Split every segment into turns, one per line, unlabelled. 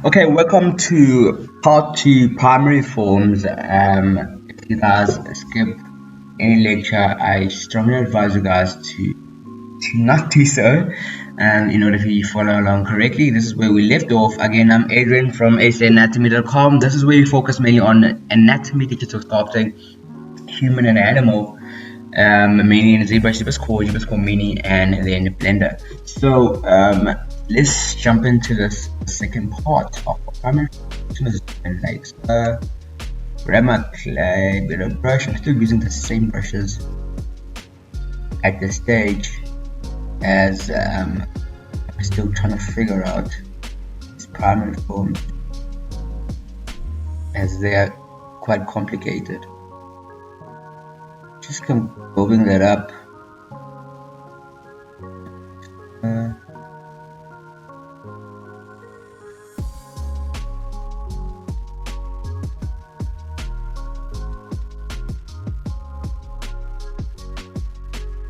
Okay, welcome to part two primary forms. If you guys skip any lecture, I strongly advise you guys to not do so. In order for you to follow along correctly, this is where we left off. Again, I'm Adrian from asanatomy.com. This is where we focus mainly on anatomy, digital sculpting, human and animal, mainly in ZBrush Core Mini, and then Blender. So let's jump into this second part of our primary functions. Like grab my clay, bit of brush. I'm still using the same brushes at this stage, as I'm still trying to figure out these primary forms, as they are quite complicated. Just building that up.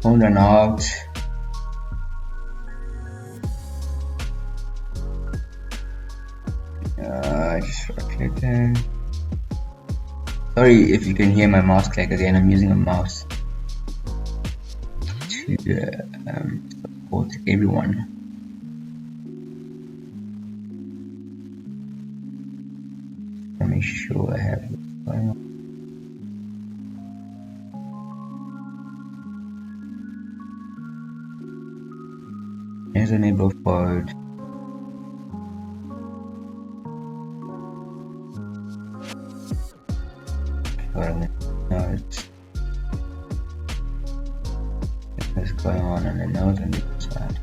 On and out. Just rotating. Sorry if you can hear my mouse click again. I'm using a mouse to support everyone. Let me make sure I have what's going on. Here's a neighbor forward. What's going on the nose on the other side.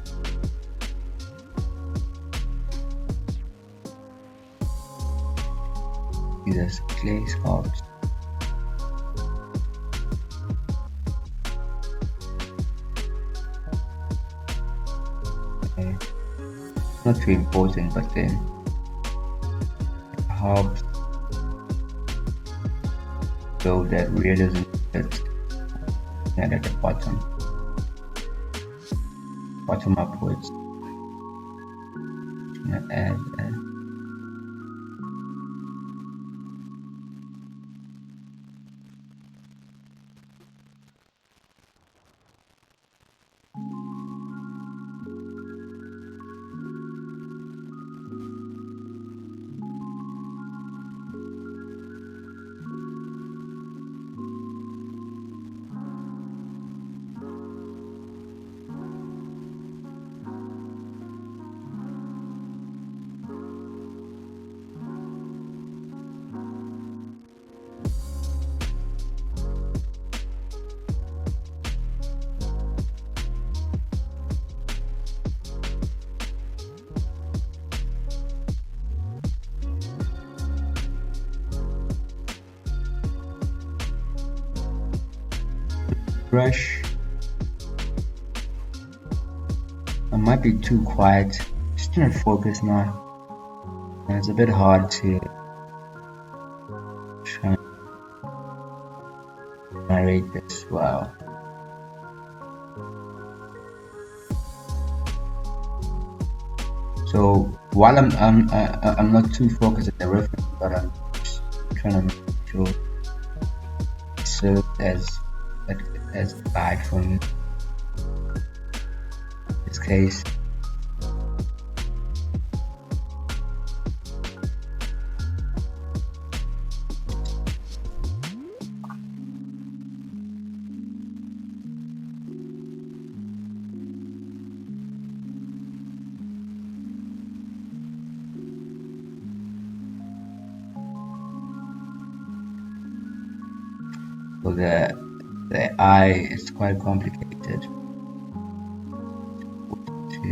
These are clay sculpts. Okay. Not too important, but then it helps show that realism that's at the bottom upwards. Add. Brush. I might be too quiet. Just trying to focus now. And it's a bit hard to try and narrate this well. So while I'm not too focused at the reference, but I'm just trying to make sure it serves as a guide for me. In this case, so the eye is quite complicated to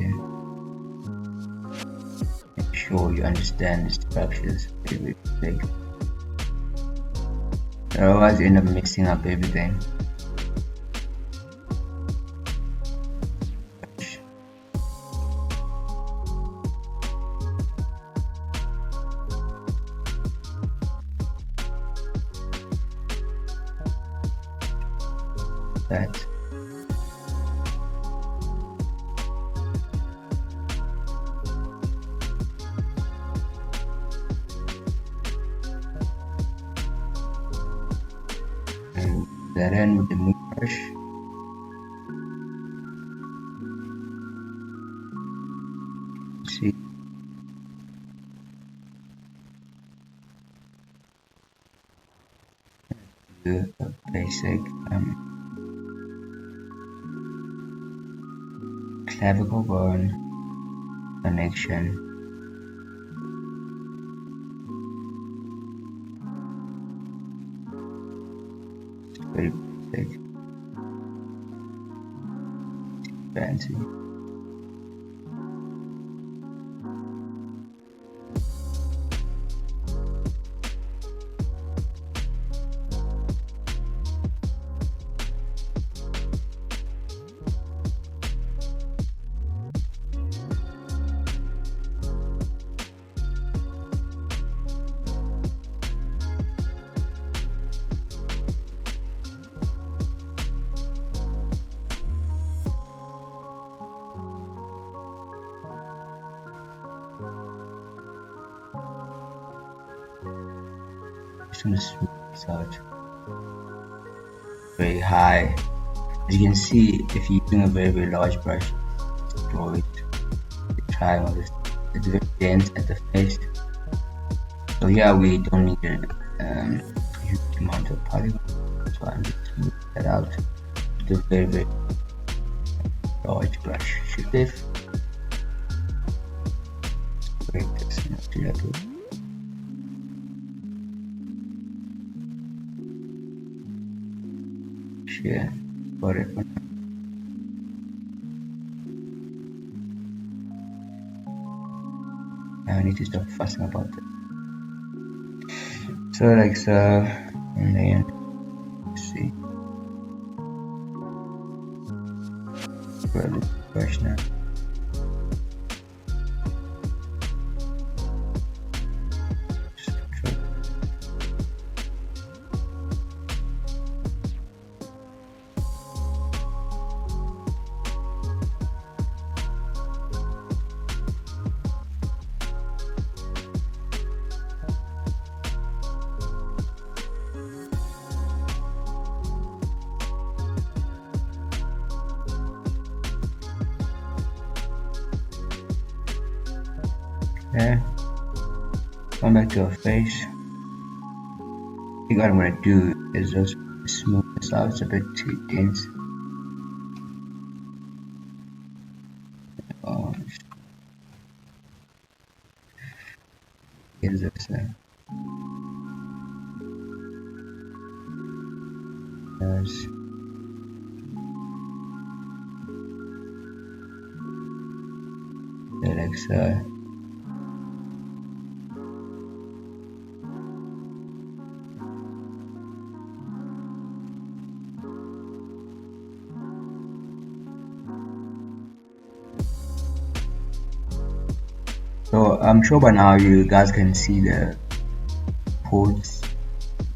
make sure you understand the structures very big. Otherwise you end up mixing up everything. That that in with the new brush. See, do a basic clavicle bone connection. It's very basic, fancy. Just want to smooth this out. Very high. As you can see, if you're using a very large brush, draw it. The triangle is very dense at the face. So here we don't need a huge amount of polygon. So I'm just smooth that out with a very large brush. Shift F. Break this into level. Yeah, got it. Now I need to stop fussing about it. So like so, and then let's see. Grab the brush now. Okay, come back to our face. I think what I'm going to do is just smooth this out. It's a bit too dense. Here's this thing. There's like so. So I'm sure by now you guys can see the ports,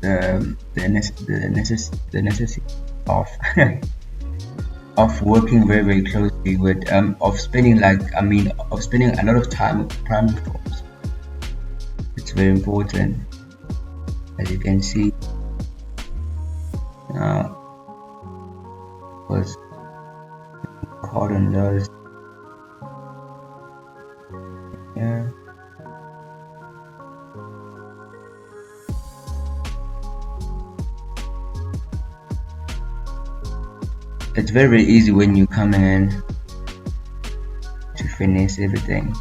the necessity of of working very closely with of spending a lot of time with primary forms. It's very important, as you can see now, because hard on those. Yeah. It's very easy when you come in to finish everything.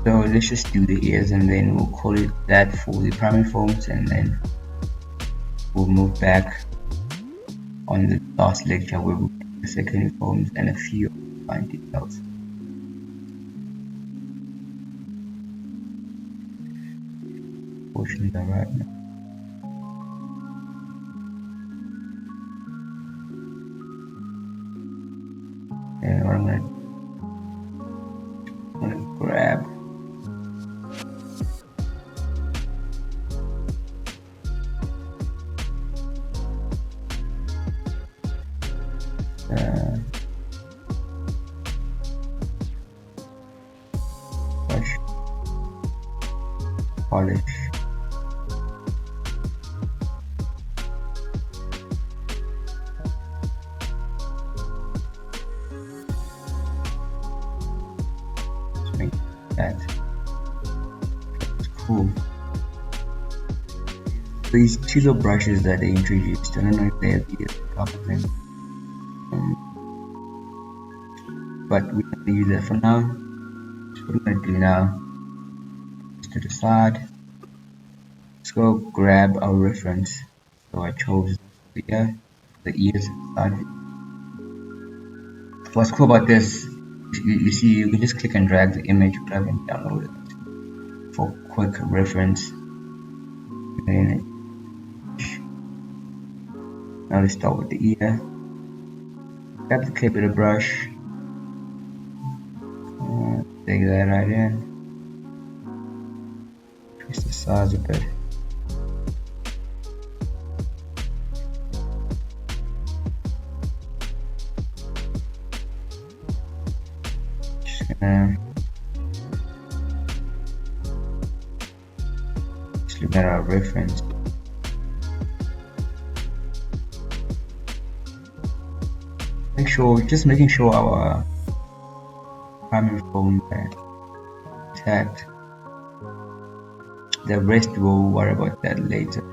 So let's just do the ears and then we'll call it that for the primary forms, and then we'll move back on the last lecture where we'll do the secondary forms and a few fine details. Portions are right now. And what I'm gonna grab brush. polish. Just make that. That's cool. These chisel brushes that they introduced, I don't know if they have used a couple of them, but we're going to use that for now. So what we're going to do now is to the side. Let's go grab our reference. So I chose the ears side. What's cool about this, you see, you can just click and drag the image, grab and download it for quick reference. Now let's start with the ear. Grab the clip with a brush. Take that right in. Increase the size a bit. Just look at our reference. Making sure our primary foam is intact. The rest we'll worry about that later.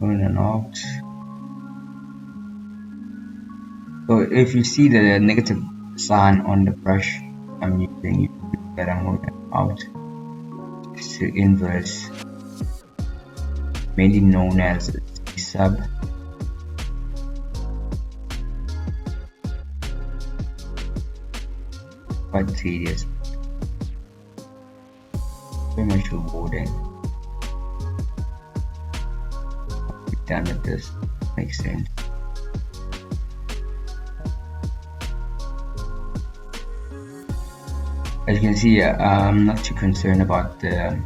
On and out. So if you see the negative sign on the brush I'm using, you can get I'm moving out. It's the inverse, mainly known as sub. Quite tedious, very much rewarding. Done with this, makes sense. As you can see, I'm not too concerned about the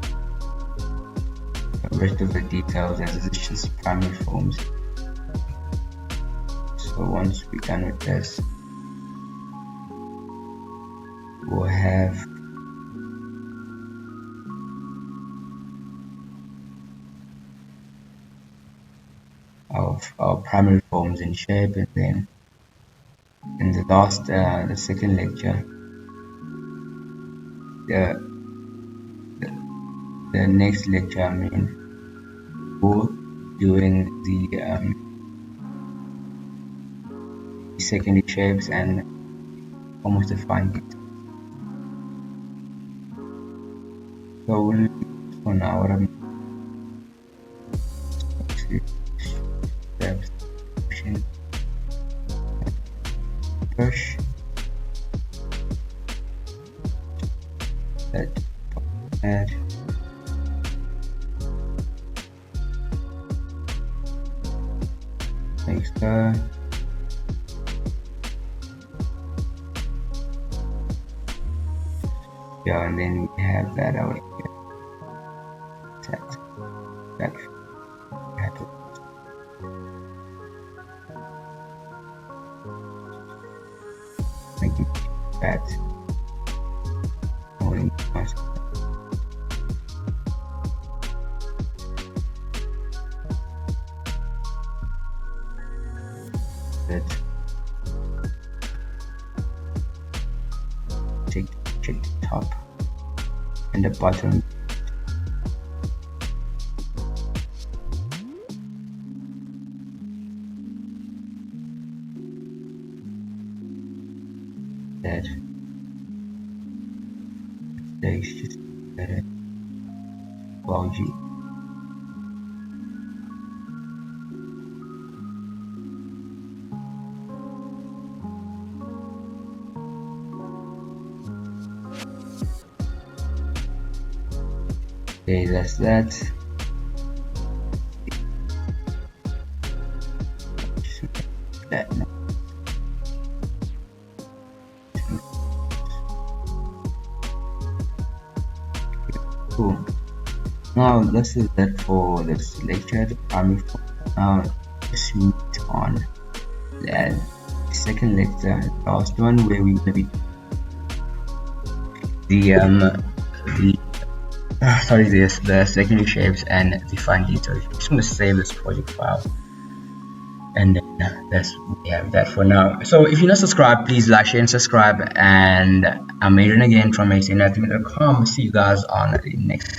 rest of the details, as it's just primary forms. So once we're done with this, we'll have our primary forms in shape, and then in the last, the second lecture, the next lecture, I mean, we're doing the secondary shapes and almost the fine detail. So for now, what I'm brush that add makes the and then we have that out here. That make it fat. Check the top and the bottom. That is just better. Wowgy. Okay, that's that. That now. Cool. Now this is it for this lecture, the primary form. Now let's meet on the second lecture, the last one, where we're gonna be the secondary shapes and the fine details. I'm just gonna save this project file, and then we have that for now. So if you're not subscribed, please like, share, and subscribe. And I'm Adrian again from xnatomy.com. See you guys on the next